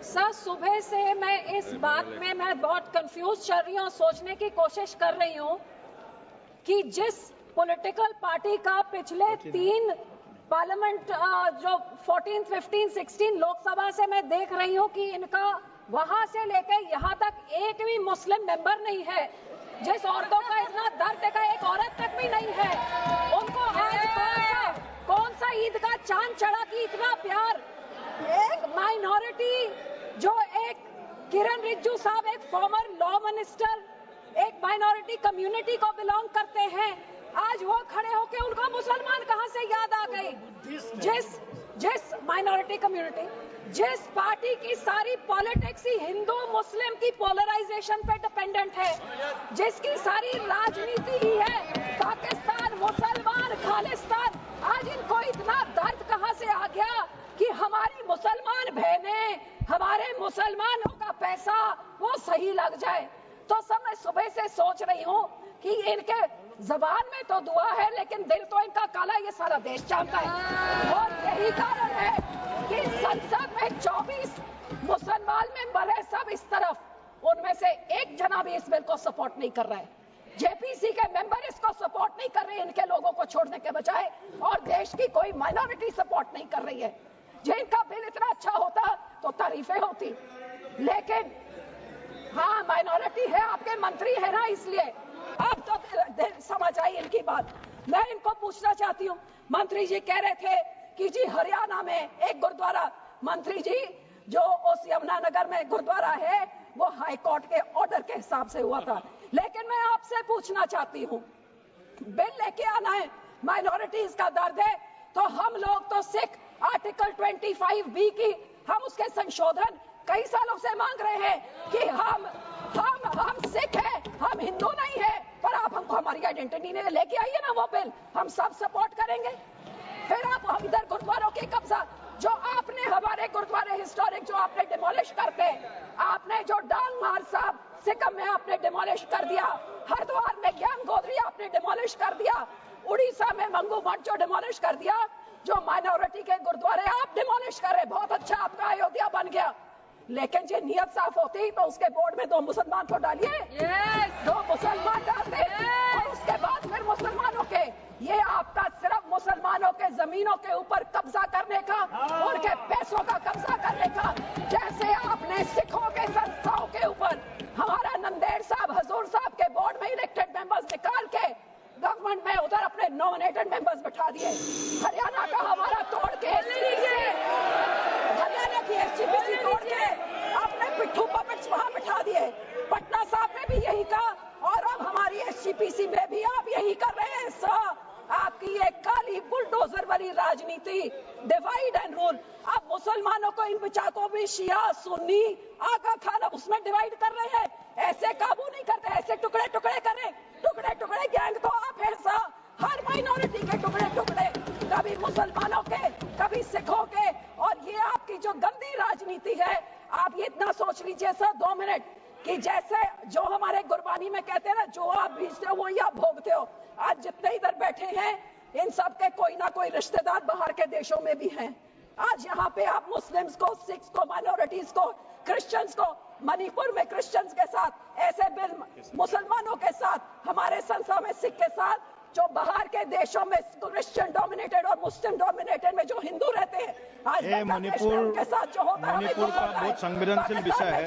Sir, सुबह से मैं इस बात में बहुत कंफ्यूज चल रही हूँ, सोचने की कोशिश कर रही हूँ कि जिस पॉलिटिकल पार्टी का पिछले 3 पार्लियामेंट जो 14, 15, 16 लोकसभा से मैं देख रही हूँ कि इनका वहां से लेकर यहाँ तक एक भी मुस्लिम मेंबर नहीं है। जिस औरतों का इतना दर्द देखा, एक औरत तक भी नहीं है। उनको आज कौन सा ईद का चांद चढ़ा कि इतना प्यार। एक माइनॉरिटी जो एक किरण रिजिजू साहब एक फॉर्मर लॉ मिनिस्टर, एक माइनॉरिटी कम्युनिटी को बिलोंग करते हैं, आज वो खड़े होके उनका मुसलमान कहां से याद आ गई। जिस माइनॉरिटी कम्युनिटी, जिस पार्टी की सारी पॉलिटिक्स ही हिंदू मुस्लिम की पोलराइजेशन पे डिपेंडेंट है, जिसकी सारी राजनीति ही है पाकिस्तान, मुसलमान, खालिस्तान, आज इनको इतना दर्द कहां से आ गया कि हमारी मुसलमान बहनें, हमारे मुसलमानों का पैसा वो सही लग जाए। तो सब मैं सुबह से सोच रही हूँ कि इनके जबान में तो दुआ है लेकिन दिल तो इनका काला, ये सारा देश जानता है। और यही कारण है कि संसद में 24 मुसलमान मेंबर है, सब इस तरफ, उनमें से एक जना भी इस बिल को सपोर्ट नहीं कर रहा है। जेपीसी के मेंबर इसको सपोर्ट नहीं कर रहे हैं, इनके लोगों को छोड़ने के बजाय, और देश की कोई माइनॉरिटी सपोर्ट नहीं कर रही है। जिनका बिल इतना अच्छा होता तो तारीफें होती, लेकिन हाँ माइनॉरिटी है, आपके मंत्री है ना, इसलिए अब तो समझ आई इनकी बात। मैं इनको पूछना चाहती हूँ, मंत्री जी कह रहे थे कि जी हरियाणा में एक गुरुद्वारा, मंत्री जी जो उस यमुनानगर में गुरुद्वारा है वो हाई कोर्ट के ऑर्डर के हिसाब से हुआ था, लेकिन मैं आपसे पूछना चाहती हूँ, बिल लेके आना है, माइनॉरिटीज का दर्द है, तो हम लोग तो सिख आर्टिकल 25B की हम उसके संशोधन कई सालों से मांग रहे हैं कि हम सिख हैं, हम हिंदू नहीं है, पर आप हमको हमारी आइडेंटिटी ने लेके आइए ना वो बिल, हम सब सपोर्ट करेंगे। फिर आप इधर गुरुद्वारों के कब्जा, जो आपने हमारे गुरुद्वारे हिस्टोरिक जो आपने डिमोलिश करके, आपने जो डांग मार साहब सिक्किम में आपने डिमोलिश कर दिया, हरिद्वार में ज्ञान गोदरी आपने डिमोलिश कर दिया, उड़ीसा में मंगू मठ जो डिमोलिश कर दिया, जो माइनॉरिटी के गुरुद्वारे आप डिमोलिश कर रहे, बहुत अच्छा आपका अयोध्या बन गया, लेकिन जो नियत साफ होती तो उसके बोर्ड में 2 मुसलमान को डालिए, 2 मुसलमान डालते, और उसके बाद फिर मुसलमानों के, ये आपका सिर्फ मुसलमानों के जमीनों के ऊपर कब्जा करने का, उनके पैसों का कब्जा करने का, जैसे आपने सिखों के संस्थाओं के ऊपर हमारा नंदेड़ साहब, हजूर साहब के बोर्ड में इलेक्टेड मेंबर्स निकाल के गवर्नमेंट में उधर अपने नॉमिनेटेड मेंबर्स बैठा दिए, हरियाणा का हमारा तोड़ के, हरियाणा की एसजीपीसी तोड़ के आपने पिट्ठू पपेट्स वहां बैठा दिए, पटना साहब में भी यही कहा, और अब हमारी एसजीपीसी में भी आप यही कर रहे हैं। आपकी ये काली बुलडोजर वाली राजनीति, डिवाइड एंड रूल, अब मुसलमानों को इन बिचाकों भी शिया सुन्नी आगा खान उसमें डिवाइड कर रहे हैं, ऐसे काबू नहीं करते, ऐसे टुकड़े टुकड़े करें, टुकड़े टुकड़े गैंग तो आप हैं सा, हर माइनॉरिटी के टुकड़े टुकड़े, कभी मुसलमानों के, कभी सिखों के, और ये आपकी जो गंदी राजनीति है, आप ये इतना सोच लीजिए सर 2 मिनट कि जैसे जो हमारे गुरबानी में कहते हैं ना, जो आप बीजते हो वही आप भोगते हो। आज जितने इधर बैठे हैं इन सब के कोई ना कोई रिश्तेदार बाहर के देशों में भी हैं। आज यहाँ पे आप मुस्लिम्स को, सिख्स को, माइनॉरिटीज को, क्रिश्चियंस को, मणिपुर में क्रिश्चियंस के साथ ऐसे बिल, मुसलमानों के साथ, हमारे संसद में सिख के साथ, जो बाहर के देशों में क्रिश्चियन डोमिनेटेड और मुस्लिम डोमिनेटेड में जो हिंदू रहते हैं, आज मणिपुर के साथ जो होता है, मणिपुर का बहुत संवेदनशील विषय है।